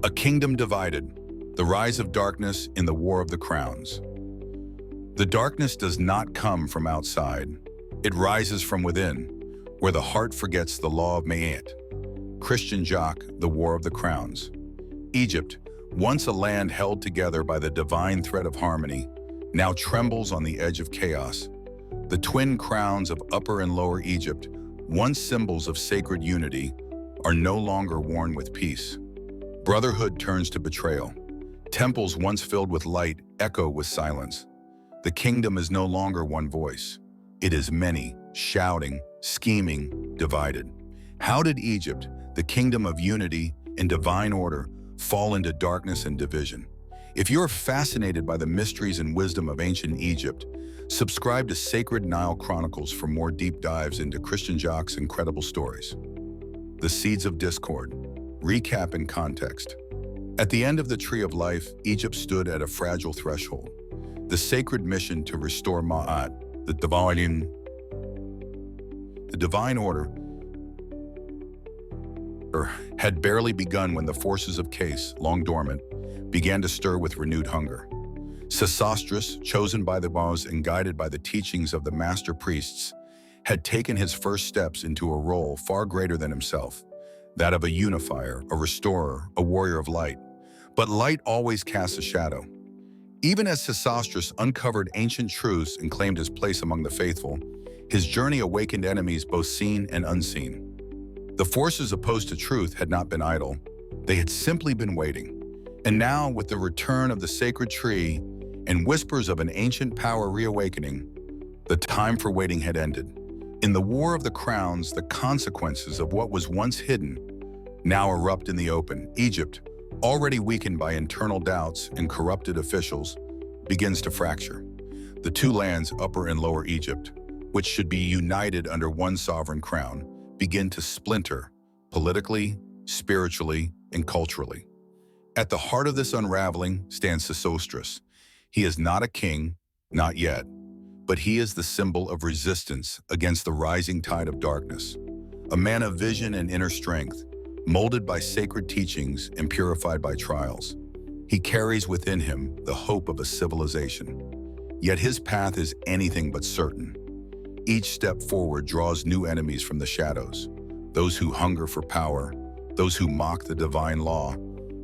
A kingdom divided, the rise of darkness in the War of the Crowns. The darkness does not come from outside. It rises from within, where the heart forgets the law of Ma'at. Christian Jacq, the War of the Crowns. Egypt, once a land held together by the divine thread of harmony, now trembles on the edge of chaos. The twin crowns of Upper and Lower Egypt, once symbols of sacred unity, are no longer worn with peace. Brotherhood turns to betrayal. Temples once filled with light echo with silence. The kingdom is no longer one voice. It is many, shouting, scheming, divided. How did Egypt, the kingdom of unity and divine order, fall into darkness and division? If you're fascinated by the mysteries and wisdom of ancient Egypt, subscribe to Sacred Nile Chronicles for more deep dives into Christian Jaqq's incredible stories. The Seeds of Discord. Recap and context. At the end of the Tree of Life, Egypt stood at a fragile threshold. The sacred mission to restore Ma'at, the divine order, had barely begun when the forces of Case, long dormant, began to stir with renewed hunger. Sesostris, chosen by the Pharaohs and guided by the teachings of the master priests, had taken his first steps into a role far greater than himself, that of a unifier, a restorer, a warrior of light. But light always casts a shadow. Even as Sesostris uncovered ancient truths and claimed his place among the faithful, his journey awakened enemies both seen and unseen. The forces opposed to truth had not been idle. They had simply been waiting. And now, with the return of the sacred tree and whispers of an ancient power reawakening, the time for waiting had ended. In the War of the Crowns, the consequences of what was once hidden now erupt in the open. Egypt, already weakened by internal doubts and corrupted officials, begins to fracture. The two lands, Upper and Lower Egypt, which should be united under one sovereign crown, begin to splinter politically, spiritually, and culturally. At the heart of this unraveling stands Sesostris. He is not a king, not yet, but he is the symbol of resistance against the rising tide of darkness. A man of vision and inner strength, molded by sacred teachings and purified by trials. He carries within him the hope of a civilization. Yet his path is anything but certain. Each step forward draws new enemies from the shadows, those who hunger for power, those who mock the divine law,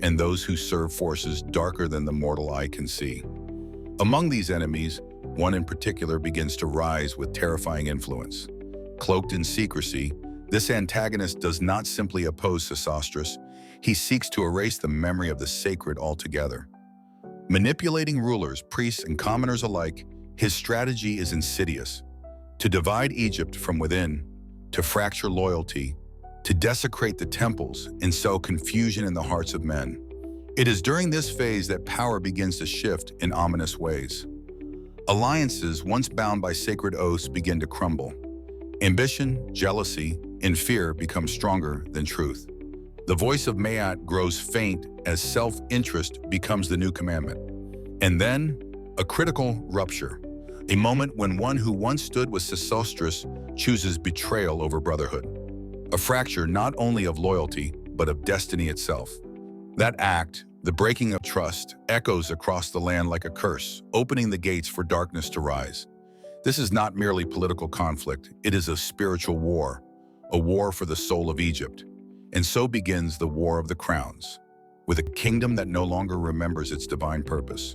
and those who serve forces darker than the mortal eye can see. Among these enemies, one in particular begins to rise with terrifying influence. Cloaked in secrecy, this antagonist does not simply oppose Sesostris, he seeks to erase the memory of the sacred altogether. Manipulating rulers, priests, and commoners alike, his strategy is insidious. To divide Egypt from within, to fracture loyalty, to desecrate the temples and sow confusion in the hearts of men. It is during this phase that power begins to shift in ominous ways. Alliances once bound by sacred oaths begin to crumble. Ambition, jealousy, and fear become stronger than truth. The voice of Ma'at grows faint as self-interest becomes the new commandment. And then, a critical rupture. A moment when one who once stood with Sesostris chooses betrayal over brotherhood. A fracture not only of loyalty, but of destiny itself. That act, the breaking of trust, echoes across the land like a curse, opening the gates for darkness to rise. This is not merely political conflict, it is a spiritual war, a war for the soul of Egypt. And so begins the War of the Crowns, with a kingdom that no longer remembers its divine purpose,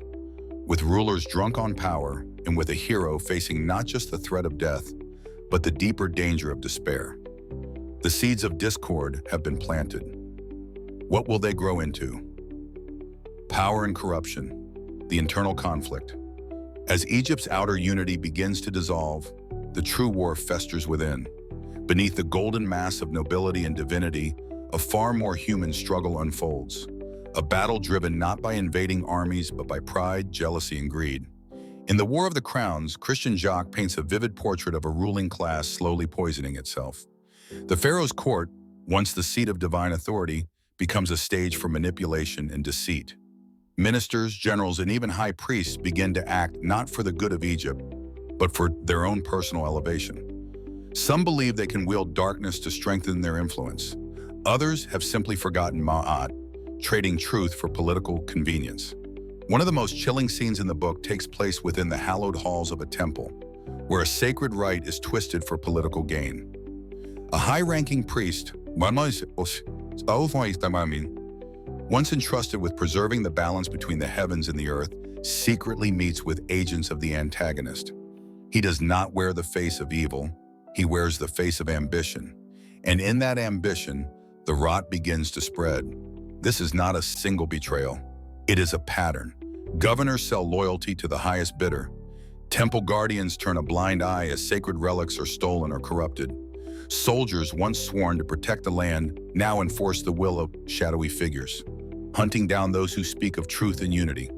with rulers drunk on power, and with a hero facing not just the threat of death, but the deeper danger of despair. The seeds of discord have been planted. What will they grow into? Power and corruption, the internal conflict. As Egypt's outer unity begins to dissolve, the true war festers within. Beneath the golden mass of nobility and divinity, a far more human struggle unfolds. A battle driven not by invading armies, but by pride, jealousy, and greed. In the War of the Crowns, Christian Jacq paints a vivid portrait of a ruling class slowly poisoning itself. The Pharaoh's court, once the seat of divine authority, becomes a stage for manipulation and deceit. Ministers, generals, and even high priests begin to act not for the good of Egypt, but for their own personal elevation. Some believe they can wield darkness to strengthen their influence. Others have simply forgotten Ma'at, trading truth for political convenience. One of the most chilling scenes in the book takes place within the hallowed halls of a temple, where a sacred rite is twisted for political gain. A high-ranking priest, once entrusted with preserving the balance between the heavens and the earth, secretly meets with agents of the antagonist. He does not wear the face of evil, he wears the face of ambition. And in that ambition, the rot begins to spread. This is not a single betrayal. It is a pattern. Governors sell loyalty to the highest bidder. Temple guardians turn a blind eye as sacred relics are stolen or corrupted. Soldiers, once sworn to protect the land, now enforce the will of shadowy figures, hunting down those who speak of truth and unity.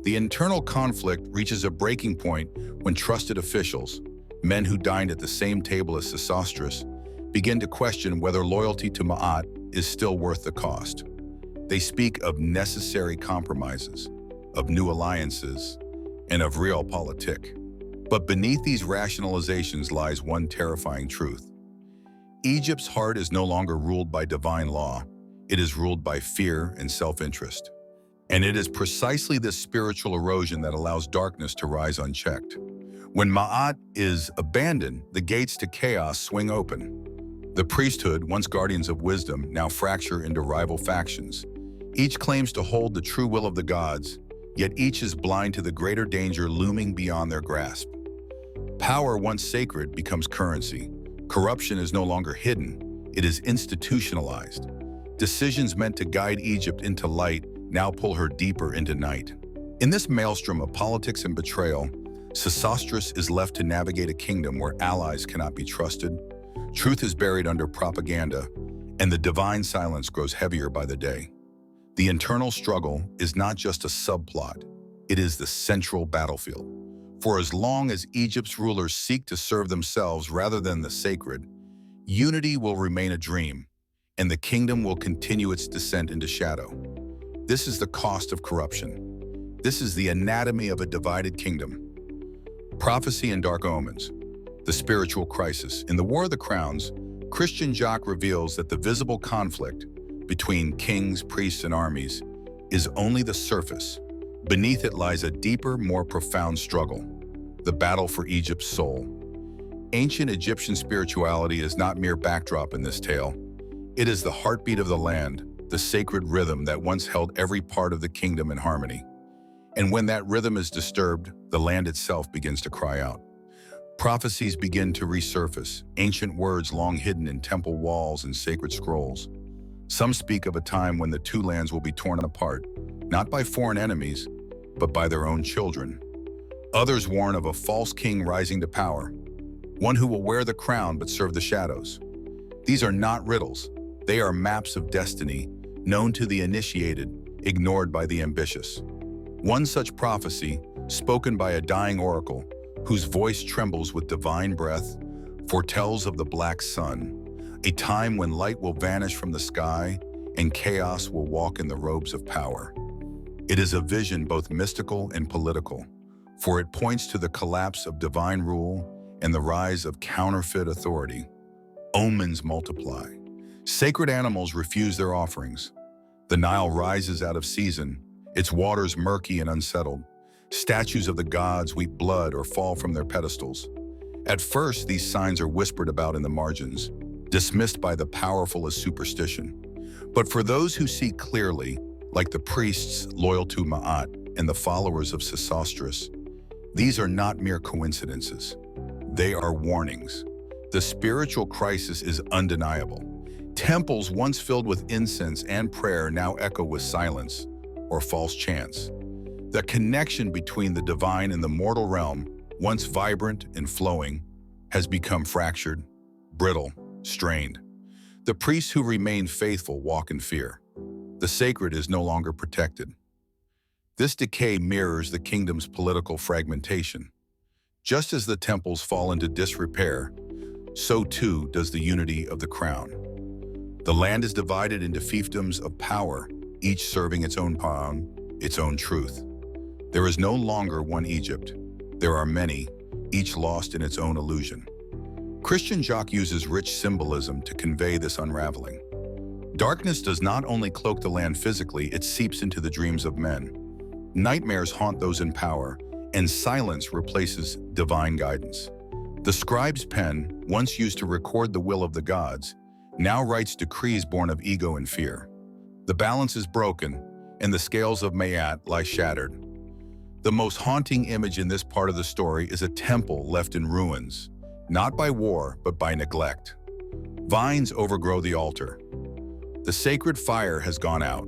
The internal conflict reaches a breaking point when trusted officials, men who dined at the same table as Sesostris, begin to question whether loyalty to Ma'at is still worth the cost. They speak of necessary compromises, of new alliances, and of realpolitik. But beneath these rationalizations lies one terrifying truth. Egypt's heart is no longer ruled by divine law. It is ruled by fear and self-interest. And it is precisely this spiritual erosion that allows darkness to rise unchecked. When Ma'at is abandoned, the gates to chaos swing open. The priesthood, once guardians of wisdom, now fracture into rival factions. Each claims to hold the true will of the gods, yet each is blind to the greater danger looming beyond their grasp. Power, once sacred, becomes currency. Corruption is no longer hidden, it is institutionalized. Decisions meant to guide Egypt into light now pull her deeper into night. In this maelstrom of politics and betrayal, Sesostris is left to navigate a kingdom where allies cannot be trusted, truth is buried under propaganda, and the divine silence grows heavier by the day. The internal struggle is not just a subplot, it is the central battlefield. For as long as Egypt's rulers seek to serve themselves rather than the sacred, unity will remain a dream, and the kingdom will continue its descent into shadow. This is the cost of corruption. This is the anatomy of a divided kingdom. Prophecy and dark omens. The spiritual crisis. In the War of the Crowns, Christian Jacq reveals that the visible conflict between kings, priests, and armies is only the surface. Beneath it lies a deeper, more profound struggle, the battle for Egypt's soul. Ancient Egyptian spirituality is not mere backdrop in this tale. It is the heartbeat of the land, the sacred rhythm that once held every part of the kingdom in harmony. And when that rhythm is disturbed, the land itself begins to cry out. Prophecies begin to resurface, ancient words long hidden in temple walls and sacred scrolls. Some speak of a time when the two lands will be torn apart, not by foreign enemies, but by their own children. Others warn of a false king rising to power, one who will wear the crown but serve the shadows. These are not riddles. They are maps of destiny, known to the initiated, ignored by the ambitious. One such prophecy, spoken by a dying oracle, whose voice trembles with divine breath, foretells of the black sun, a time when light will vanish from the sky and chaos will walk in the robes of power. It is a vision both mystical and political, for it points to the collapse of divine rule and the rise of counterfeit authority. Omens multiply. Sacred animals refuse their offerings. The Nile rises out of season, its waters murky and unsettled. Statues of the gods weep blood or fall from their pedestals. At first, these signs are whispered about in the margins, dismissed by the powerful as superstition. But for those who see clearly, like the priests loyal to Ma'at and the followers of Sesostris, these are not mere coincidences. They are warnings. The spiritual crisis is undeniable. Temples once filled with incense and prayer now echo with silence or false chants. The connection between the divine and the mortal realm, once vibrant and flowing, has become fractured, brittle, strained. The priests who remain faithful walk in fear. The sacred is no longer protected. This decay mirrors the kingdom's political fragmentation. Just as the temples fall into disrepair, so too does the unity of the crown. The land is divided into fiefdoms of power, each serving its own power, its own truth. There is no longer one Egypt. There are many, each lost in its own illusion. Christian Jacq uses rich symbolism to convey this unraveling. Darkness does not only cloak the land physically, it seeps into the dreams of men. Nightmares haunt those in power, and silence replaces divine guidance. The scribe's pen, once used to record the will of the gods, now writes decrees born of ego and fear. The balance is broken, and the scales of Maat lie shattered. The most haunting image in this part of the story is a temple left in ruins, not by war, but by neglect. Vines overgrow the altar. The sacred fire has gone out,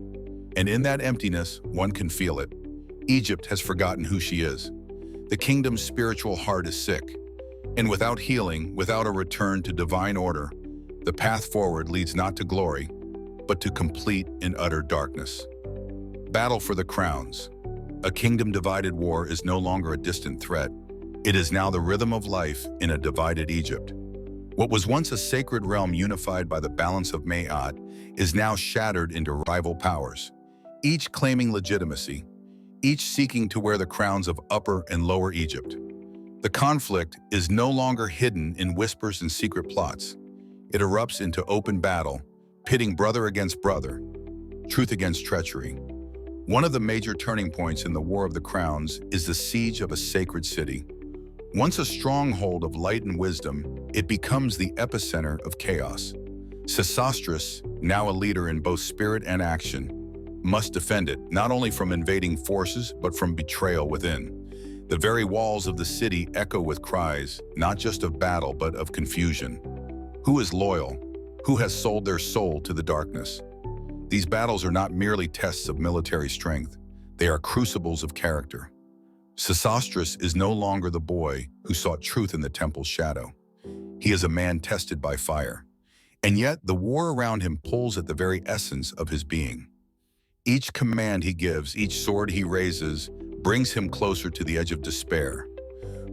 and in that emptiness, one can feel it. Egypt has forgotten who she is. The kingdom's spiritual heart is sick, and without healing, without a return to divine order, the path forward leads not to glory, but to complete and utter darkness. Battle for the crowns. A kingdom-divided war is no longer a distant threat. It is now the rhythm of life in a divided Egypt. What was once a sacred realm unified by the balance of Maat is now shattered into rival powers, each claiming legitimacy, each seeking to wear the crowns of Upper and Lower Egypt. The conflict is no longer hidden in whispers and secret plots. It erupts into open battle, pitting brother against brother, truth against treachery. One of the major turning points in the War of the Crowns is the siege of a sacred city. Once a stronghold of light and wisdom, it becomes the epicenter of chaos. Sesostris, now a leader in both spirit and action, must defend it, not only from invading forces, but from betrayal within. The very walls of the city echo with cries, not just of battle, but of confusion. Who is loyal? Who has sold their soul to the darkness? These battles are not merely tests of military strength. They are crucibles of character. Sesostris is no longer the boy who sought truth in the temple's shadow. He is a man tested by fire. And yet, the war around him pulls at the very essence of his being. Each command he gives, each sword he raises, brings him closer to the edge of despair.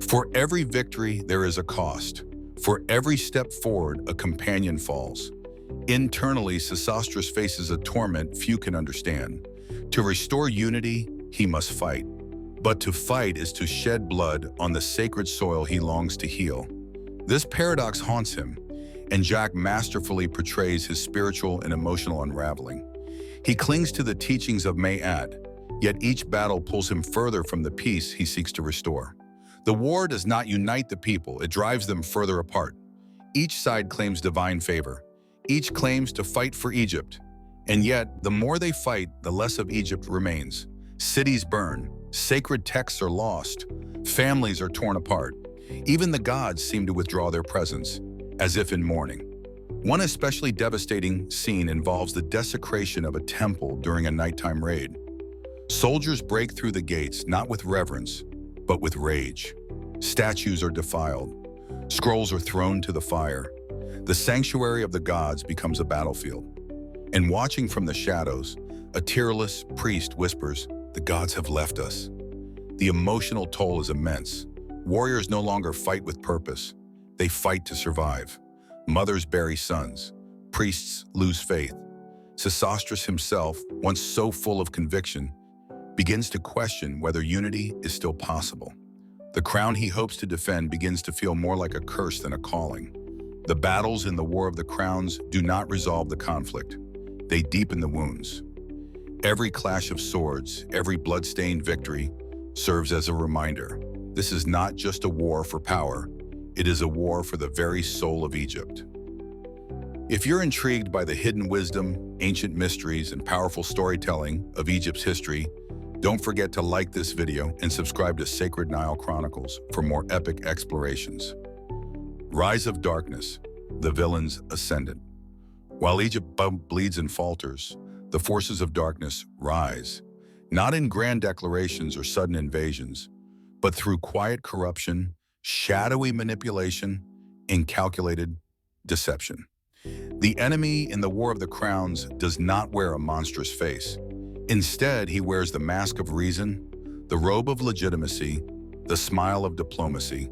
For every victory, there is a cost. For every step forward, a companion falls. Internally, Sesostris faces a torment few can understand. To restore unity, he must fight. But to fight is to shed blood on the sacred soil he longs to heal. This paradox haunts him, and Jacq masterfully portrays his spiritual and emotional unraveling. He clings to the teachings of Maat, yet each battle pulls him further from the peace he seeks to restore. The war does not unite the people, it drives them further apart. Each side claims divine favor. Each claims to fight for Egypt. And yet, the more they fight, the less of Egypt remains. Cities burn, sacred texts are lost, families are torn apart. Even the gods seem to withdraw their presence, as if in mourning. One especially devastating scene involves the desecration of a temple during a nighttime raid. Soldiers break through the gates not with reverence, but with rage. Statues are defiled. Scrolls are thrown to the fire. The sanctuary of the gods becomes a battlefield. And watching from the shadows, a tearless priest whispers, "The gods have left us." The emotional toll is immense. Warriors no longer fight with purpose. They fight to survive. Mothers bury sons. Priests lose faith. Sesostris himself, once so full of conviction, begins to question whether unity is still possible. The crown he hopes to defend begins to feel more like a curse than a calling. The battles in the War of the Crowns do not resolve the conflict. They deepen the wounds. Every clash of swords, every blood-stained victory, serves as a reminder. This is not just a war for power. It is a war for the very soul of Egypt. If you're intrigued by the hidden wisdom, ancient mysteries, and powerful storytelling of Egypt's history, don't forget to like this video and subscribe to Sacred Nile Chronicles for more epic explorations. Rise of Darkness, the villain's ascendant. While Egypt bleeds and falters, the forces of darkness rise, not in grand declarations or sudden invasions, but through quiet corruption, shadowy manipulation, and calculated deception. The enemy in the War of the Crowns does not wear a monstrous face. Instead, he wears the mask of reason, the robe of legitimacy, the smile of diplomacy.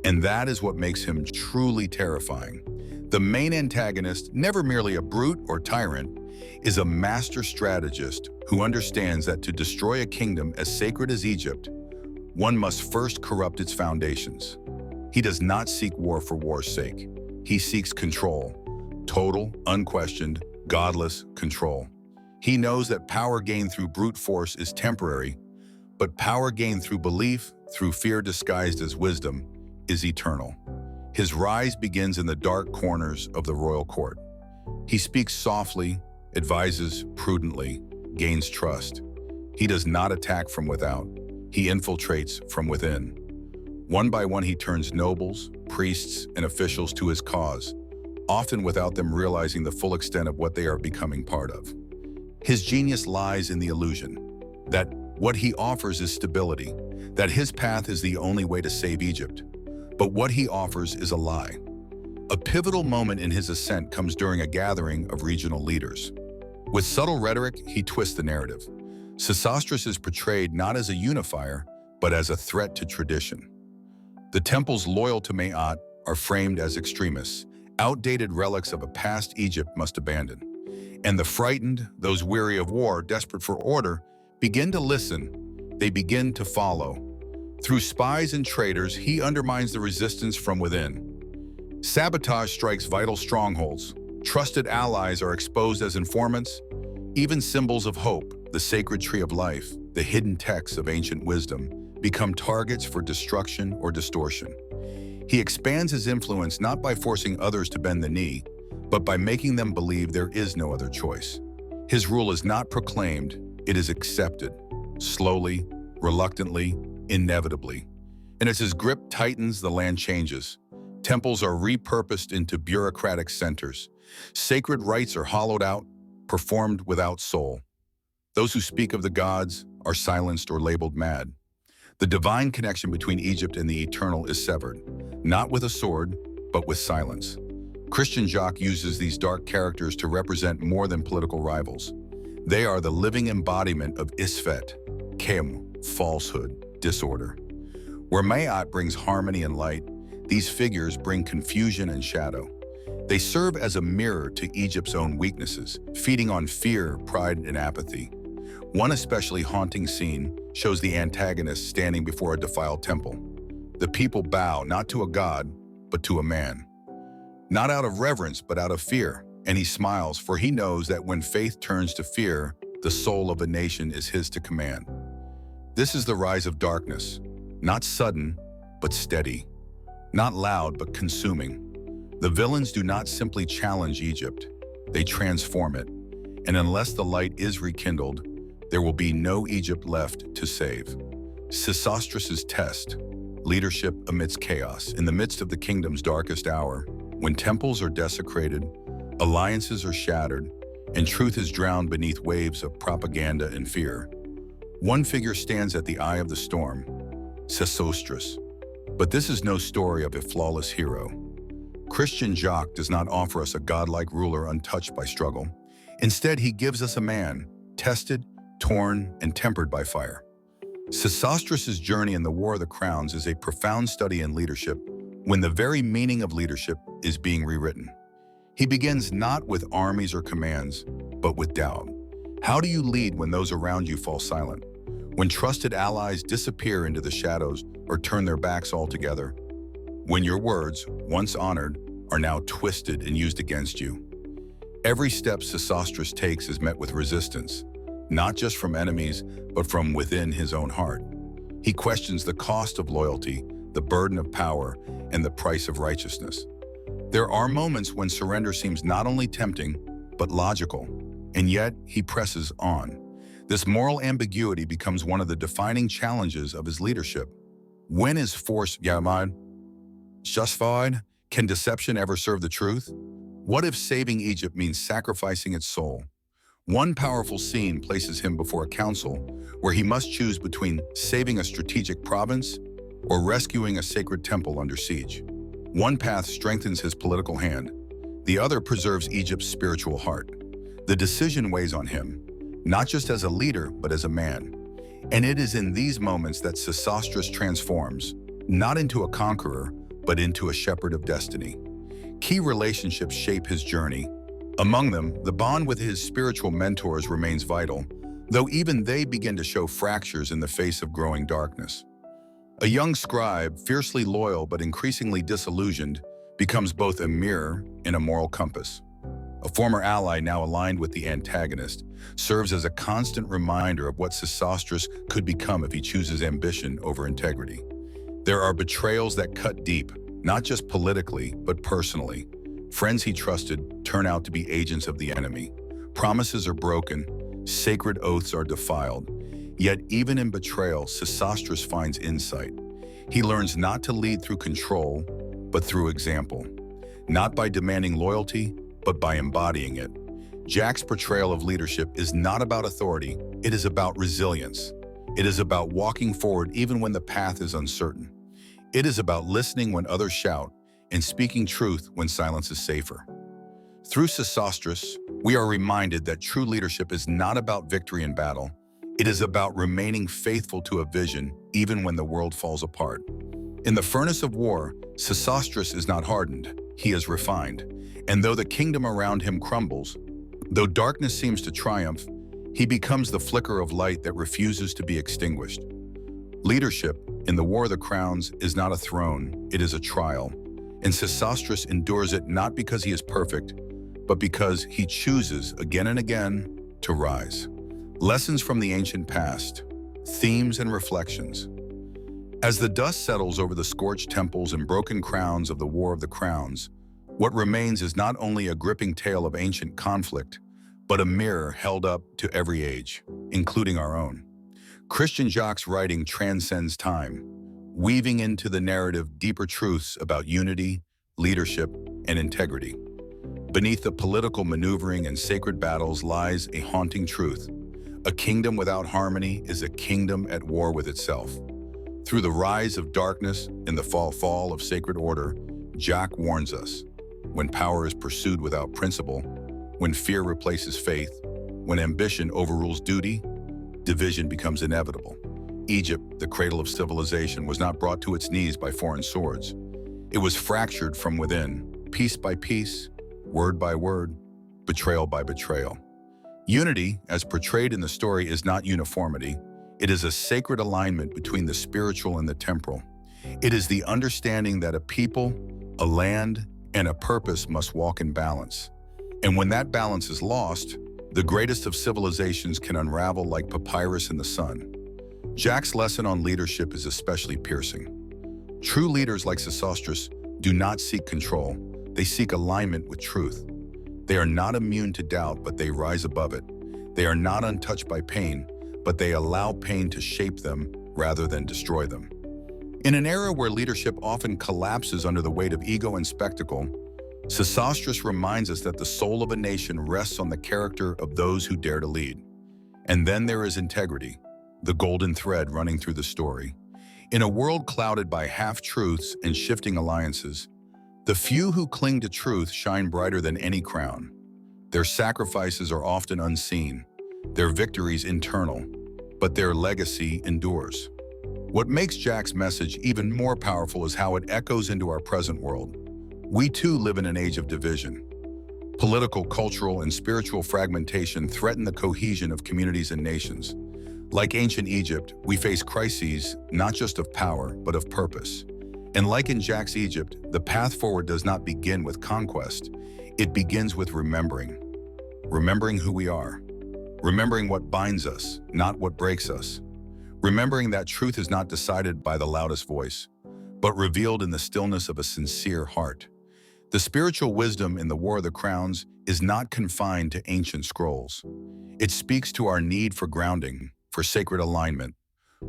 And that is what makes him truly terrifying. The main antagonist, never merely a brute or tyrant, is a master strategist who understands that to destroy a kingdom as sacred as Egypt, one must first corrupt its foundations. He does not seek war for war's sake. He seeks control, total, unquestioned, godless control. He knows that power gained through brute force is temporary, but power gained through belief, through fear disguised as wisdom, is eternal. His rise begins in the dark corners of the royal court. He speaks softly, advises prudently, gains trust. He does not attack from without. He infiltrates from within. One by one, he turns nobles, priests, and officials to his cause, often without them realizing the full extent of what they are becoming part of. His genius lies in the illusion that what he offers is stability, that his path is the only way to save Egypt. But what he offers is a lie. A pivotal moment in his ascent comes during a gathering of regional leaders. With subtle rhetoric, he twists the narrative. Sesostris is portrayed not as a unifier, but as a threat to tradition. The temples loyal to Maat are framed as extremists, outdated relics of a past Egypt must abandon. And the frightened, those weary of war, desperate for order, begin to listen. They begin to follow. Through spies and traitors, he undermines the resistance from within. Sabotage strikes vital strongholds. Trusted allies are exposed as informants. Even symbols of hope, the sacred tree of life, the hidden texts of ancient wisdom, become targets for destruction or distortion. He expands his influence not by forcing others to bend the knee, but by making them believe there is no other choice. His rule is not proclaimed, it is accepted, slowly, reluctantly, inevitably. And as his grip tightens, the land changes. Temples are repurposed into bureaucratic centers. Sacred rites are hollowed out, performed without soul. Those who speak of the gods are silenced or labeled mad. The divine connection between Egypt and the eternal is severed, not with a sword, but with silence. Christian Jacq uses these dark characters to represent more than political rivals. They are the living embodiment of Isfet, Kem, falsehood, disorder. Where Maat brings harmony and light, these figures bring confusion and shadow. They serve as a mirror to Egypt's own weaknesses, feeding on fear, pride, and apathy. One especially haunting scene shows the antagonist standing before a defiled temple. The people bow not to a god, but to a man. Not out of reverence, but out of fear. And he smiles, for he knows that when faith turns to fear, the soul of a nation is his to command. This is the rise of darkness, not sudden, but steady. Not loud, but consuming. The villains do not simply challenge Egypt, they transform it. And unless the light is rekindled, there will be no Egypt left to save. Sesostris' test, leadership amidst chaos. In the midst of the kingdom's darkest hour, when temples are desecrated, alliances are shattered, and truth is drowned beneath waves of propaganda and fear, one figure stands at the eye of the storm, Sesostris. But this is no story of a flawless hero. Christian Jacq does not offer us a godlike ruler untouched by struggle. Instead, he gives us a man, tested, torn, and tempered by fire. Sesostris' journey in the War of the Crowns is a profound study in leadership when the very meaning of leadership is being rewritten. He begins not with armies or commands, but with doubt. How do you lead when those around you fall silent? When trusted allies disappear into the shadows or turn their backs altogether? When your words, once honored, are now twisted and used against you? Every step Sesostris takes is met with resistance, not just from enemies, but from within his own heart. He questions the cost of loyalty, the burden of power, and the price of righteousness. There are moments when surrender seems not only tempting, but logical, and yet he presses on. This moral ambiguity becomes one of the defining challenges of his leadership. When is force justified? Can deception ever serve the truth? What if saving Egypt means sacrificing its soul? One powerful scene places him before a council where he must choose between saving a strategic province or rescuing a sacred temple under siege. One path strengthens his political hand. The other preserves Egypt's spiritual heart. The decision weighs on him, not just as a leader, but as a man. And it is in these moments that Sesostris transforms, not into a conqueror, but into a shepherd of destiny. Key relationships shape his journey. Among them, the bond with his spiritual mentors remains vital, though even they begin to show fractures in the face of growing darkness. A young scribe, fiercely loyal but increasingly disillusioned, becomes both a mirror and a moral compass. a former ally now aligned with the antagonist, serves as a constant reminder of what Sesostris could become if he chooses ambition over integrity. There are betrayals that cut deep, not just politically, but personally. Friends he trusted turn out to be agents of the enemy. Promises are broken, sacred oaths are defiled. Yet even in betrayal, Sesostris finds insight. He learns not to lead through control, but through example. Not by demanding loyalty, but by embodying it. Jaqq's portrayal of leadership is not about authority, it is about resilience. It is about walking forward even when the path is uncertain. It is about listening when others shout and speaking truth when silence is safer. Through Sesostris, we are reminded that true leadership is not about victory in battle. It is about remaining faithful to a vision even when the world falls apart. In the furnace of war, Sesostris is not hardened, he is refined. And though the kingdom around him crumbles, though darkness seems to triumph, he becomes the flicker of light that refuses to be extinguished. Leadership, in the War of the Crowns, is not a throne, it is a trial. And Sesostris endures it not because he is perfect, but because he chooses again and again to rise. Lessons from the ancient past, themes and reflections. As the dust settles over the scorched temples and broken crowns of the War of the Crowns, what remains is not only a gripping tale of ancient conflict, but a mirror held up to every age, including our own. Christian Jaqq's writing transcends time, weaving into the narrative deeper truths about unity, leadership, and integrity. Beneath the political maneuvering and sacred battles lies a haunting truth. A kingdom without harmony is a kingdom at war with itself. Through the rise of darkness and the fall of sacred order, Jacq warns us. When power is pursued without principle, when fear replaces faith, when ambition overrules duty, division becomes inevitable. Egypt, the cradle of civilization, was not brought to its knees by foreign swords. It was fractured from within, piece by piece, word by word, betrayal by betrayal. Unity, as portrayed in the story, is not uniformity. It is a sacred alignment between the spiritual and the temporal. It is the understanding that a people, a land, and a purpose must walk in balance. And when that balance is lost, the greatest of civilizations can unravel like papyrus in the sun. Jaqq's lesson on leadership is especially piercing. True leaders like Sesostris do not seek control, they seek alignment with truth. They are not immune to doubt, but they rise above it. They are not untouched by pain, but they allow pain to shape them rather than destroy them. In an era where leadership often collapses under the weight of ego and spectacle, Sesostris reminds us that the soul of a nation rests on the character of those who dare to lead. And then there is integrity, the golden thread running through the story. In a world clouded by half-truths and shifting alliances, the few who cling to truth shine brighter than any crown. Their sacrifices are often unseen, their victories internal, but their legacy endures. What makes Jaqq's message even more powerful is how it echoes into our present world. We too live in an age of division. Political, cultural, and spiritual fragmentation threaten the cohesion of communities and nations. Like ancient Egypt, we face crises not just of power, but of purpose. And like in Jaqq's Egypt, the path forward does not begin with conquest. It begins with remembering. Remembering who we are. Remembering what binds us, not what breaks us. Remembering that truth is not decided by the loudest voice, but revealed in the stillness of a sincere heart. The spiritual wisdom in the War of the Crowns is not confined to ancient scrolls. It speaks to our need for grounding, for sacred alignment,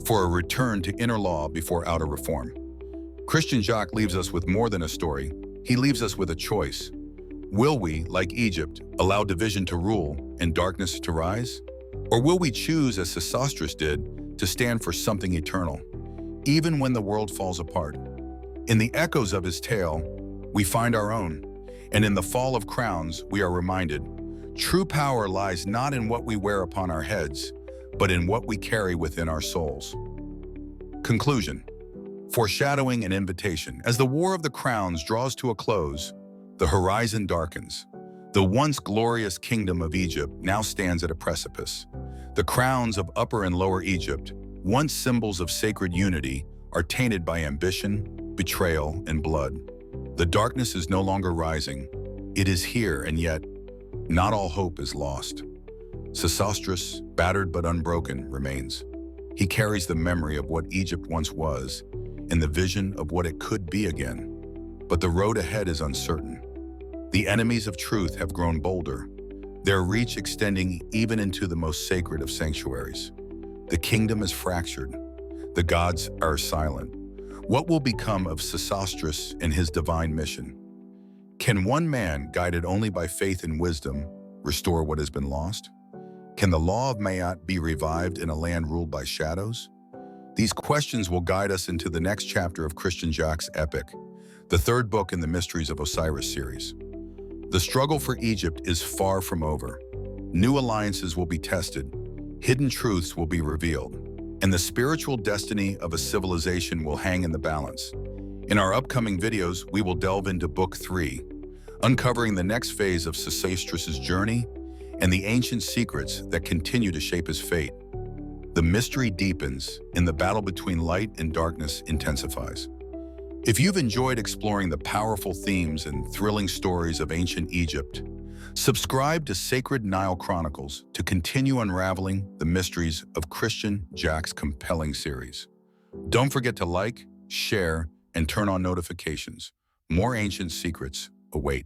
for a return to inner law before outer reform. Christian Jacq leaves us with more than a story. He leaves us with a choice. Will we, like Egypt, allow division to rule and darkness to rise? Or will we choose, as Sesostris did, to stand for something eternal, even when the world falls apart? In the echoes of his tale, we find our own, and in the fall of crowns, we are reminded, true power lies not in what we wear upon our heads, but in what we carry within our souls. Conclusion. Foreshadowing and invitation. As the War of the Crowns draws to a close, the horizon darkens. The once glorious kingdom of Egypt now stands at a precipice. The crowns of Upper and Lower Egypt, once symbols of sacred unity, are tainted by ambition, betrayal, and blood. The darkness is no longer rising. It is here, and yet, not all hope is lost. Sesostris, battered but unbroken, remains. He carries the memory of what Egypt once was and the vision of what it could be again. But the road ahead is uncertain. The enemies of truth have grown bolder, their reach extending even into the most sacred of sanctuaries. The kingdom is fractured. The gods are silent. What will become of Sesostris and his divine mission? Can one man, guided only by faith and wisdom, restore what has been lost? Can the law of Maat be revived in a land ruled by shadows? These questions will guide us into the next chapter of Christian Jacc's epic, the third book in the Mysteries of Osiris series. The struggle for Egypt is far from over. New alliances will be tested, hidden truths will be revealed, and the spiritual destiny of a civilization will hang in the balance. In our upcoming videos, we will delve into Book 3, uncovering the next phase of Sesostris' journey and the ancient secrets that continue to shape his fate. The mystery deepens, and the battle between light and darkness intensifies. If you've enjoyed exploring the powerful themes and thrilling stories of ancient Egypt, subscribe to Sacred Nile Chronicles to continue unraveling the mysteries of Christian Jacc's compelling series. Don't forget to like, share, and turn on notifications. More ancient secrets await.